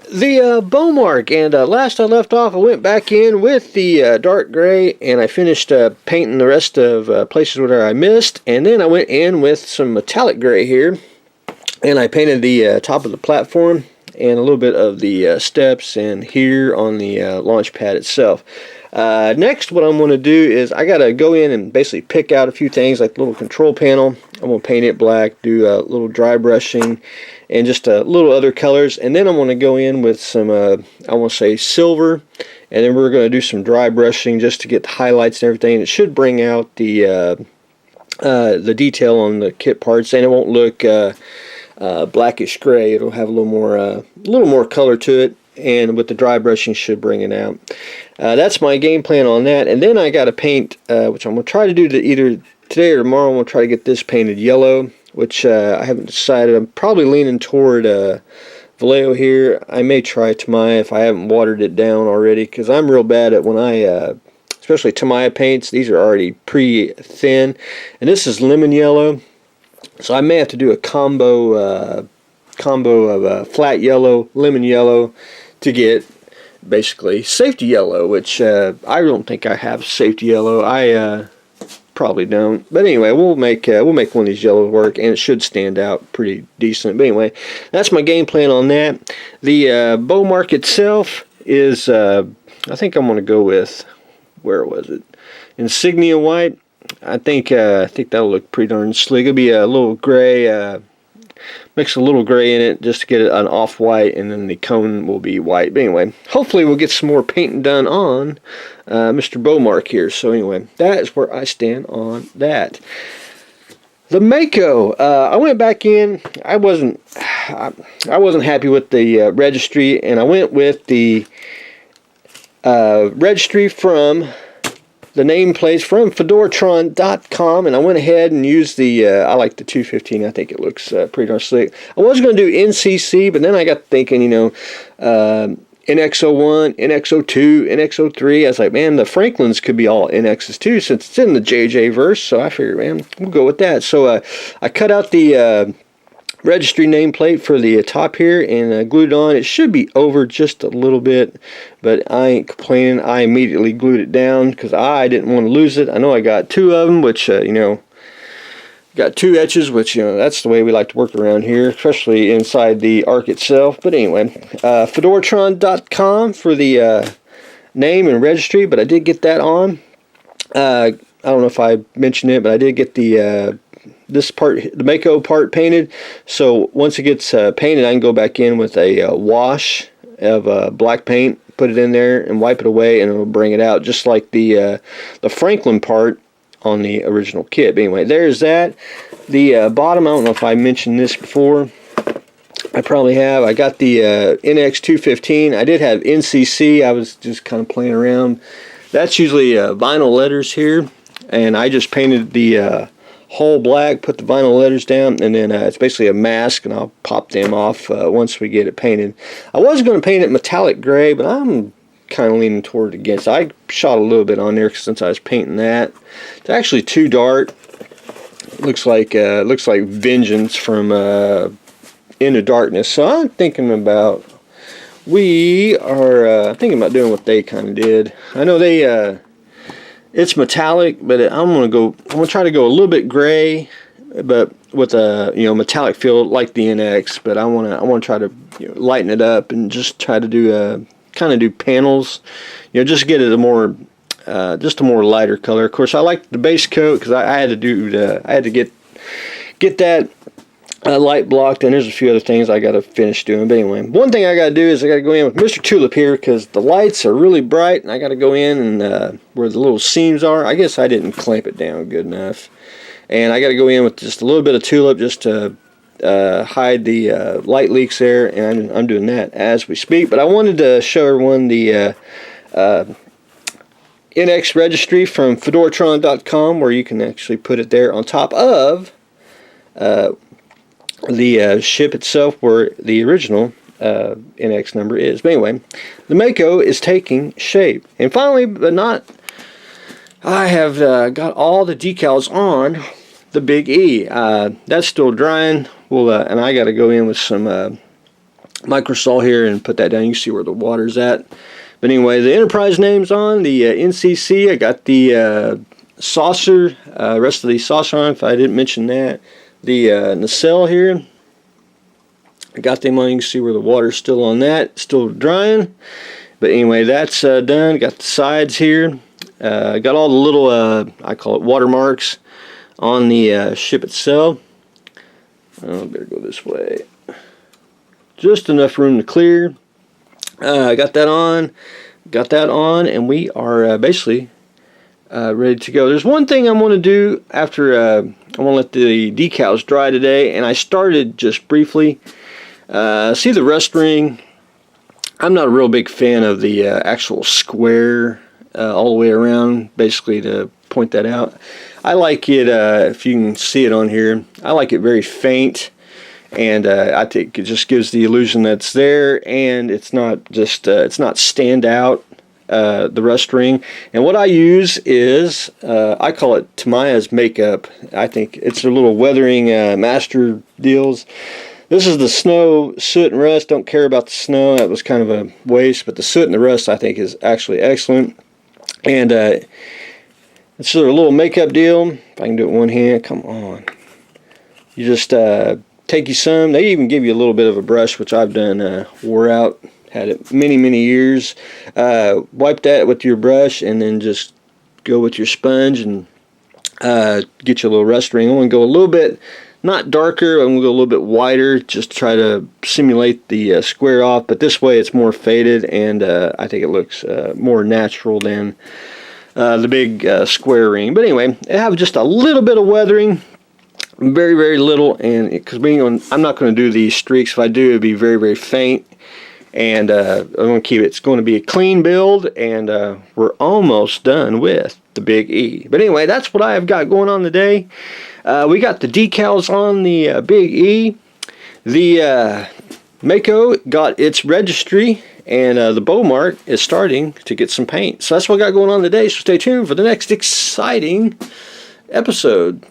The Bomarc, and last I left off, I went back in with the dark gray, and I finished painting the rest of places where I missed, and then I went in with some metallic gray here, and I painted the top of the platform and a little bit of the steps and here on the launch pad itself. Next, what I'm going to do is I got to go in and basically pick out a few things like the little control panel. I'm going to paint it black, do a little dry brushing, and just a little other colors. And then I'm going to go in with some, I want to say silver, and then we're going to do some dry brushing just to get the highlights and everything. It should bring out the detail on the kit parts, and it won't look blackish gray. It'll have a little more color to it, and with the dry brushing should bring it out. That's my game plan on that. And then I got to paint, which I'm going to try to do either today or tomorrow. I'm going to try to get this painted yellow, which I haven't decided. I'm probably leaning toward Vallejo here. I may try Tamiya if I haven't watered it down already, because I'm real bad at when I, especially Tamiya paints, these are already pre-thin. And this is lemon yellow, so I may have to do a combo of flat yellow, lemon yellow to get basically safety yellow, which I don't think I have safety yellow. I probably don't, but anyway, we'll make one of these yellows work, and it should stand out pretty decent. But anyway, that's my game plan on that. The Bomarc itself is I think I'm going to go with, where was it, Insignia white. I think that'll look pretty darn slick. It'll be a little gray, mix a little gray in it just to get it an off-white, and then the cone will be white. But anyway, hopefully we'll get some more painting done on Mr. Bomarc here. So anyway, that is where I stand on that. The Mako, I went back in. I wasn't happy with the registry, and I went with the registry from the nameplates from fedoratron.com, and I went ahead and used the I like the 215. I think it looks pretty darn slick. I was going to do NCC, but then I got thinking, NX01, NX02, NX03. I was like, man, the Franklins could be all NXs too, since it's in the JJ verse. So I figured, man, we'll go with that. So I cut out the registry nameplate for the top here and glued it on. It should be over just a little bit, but I ain't complaining. I immediately glued it down because I didn't want to lose it. I know I got two of them, which got two etches, which that's the way we like to work around here, especially inside the arc itself. But anyway, fedoratron.com for the name and registry, but I did get that on. I don't know if I mentioned it, but I did get the this part, the Mako part, painted. So once it gets painted, I can go back in with a wash of black paint, put it in there and wipe it away, and it'll bring it out just like the Franklin part on the original kit. But anyway, there's that. The bottom, I don't know if I mentioned this before. I probably have. I got the NX215. I did have NCC. I was just kind of playing around. That's usually vinyl letters here, and I just painted the whole black, put the vinyl letters down, and then it's basically a mask, and I'll pop them off once we get it painted. I was going to paint it metallic gray, but I'm kind of leaning toward against. I shot a little bit on there since I was painting that. It's actually too dark. Looks like Vengeance from Into Darkness. So I'm thinking about thinking about doing what they kind of did. I know they it's metallic, but I'm gonna try to go a little bit gray, but with a metallic feel like the NX. But I wanna try to lighten it up and just try to do kind of do panels, just get it just a more lighter color. Of course, I like the base coat because I had to get that light blocked, and there's a few other things I got to finish doing. But anyway, one thing I got to do is I got to go in with Mr. Tulip here because the lights are really bright, and I got to go in and where the little seams are. I guess I didn't clamp it down good enough, and I got to go in with just a little bit of Tulip just to hide the light leaks there, and I'm doing that as we speak. But I wanted to show everyone the NX registry from fedoratron.com, where you can actually put it there on top of the ship itself where the original NX number is. But anyway, the Mako is taking shape. And finally, but not, I have got all the decals on the Big E. That's still drying. And I got to go in with some microsol here and put that down. You can see where the water's at. But anyway, the enterprise name's on, the NCC. I got the saucer, rest of the saucer on, if I didn't mention that. The nacelle here, I got them on. You can see where the water's still on that, still drying. But anyway, that's done. Got the sides here. Got all the little, I call it watermarks on the ship itself. Oh, I better go this way. Just enough room to clear. Got that on, and we are basically ready to go. There's one thing I want to do after I want to let the decals dry today, and I started just briefly. See the rust ring. I'm not a real big fan of the actual square all the way around, basically, to point that out. I like it, if you can see it on here, I like it very faint, and I think it just gives the illusion that it's there, and it's not just, it's not stand out, the rust ring. And what I use is, I call it Tamiya's Makeup. I think it's a little weathering master deals. This is the snow, soot, and rust. Don't care about the snow. That was kind of a waste, but the soot and the rust I think is actually excellent. And it's sort of a little makeup deal. If I can do it with one hand, come on. You just take you some. They even give you a little bit of a brush, which I've done, wore out, had it many years. Wipe that with your brush, and then just go with your sponge and get you a little rust ring. I want to go a little bit, not darker, I'm going to go a little bit wider, just to try to simulate the square off, but this way it's more faded, and I think it looks more natural than the big square ring. But anyway, I have just a little bit of weathering, very little, and because I'm not going to do these streaks. If I do, it'd be very faint, and I'm going to keep it. It's going to be a clean build, and we're almost done with the Big E. But anyway, that's what I have got going on today. We got the decals on the Big E. The Mako got its registry, and the Bomarc is starting to get some paint. So that's what I got going on today. So stay tuned for the next exciting episode.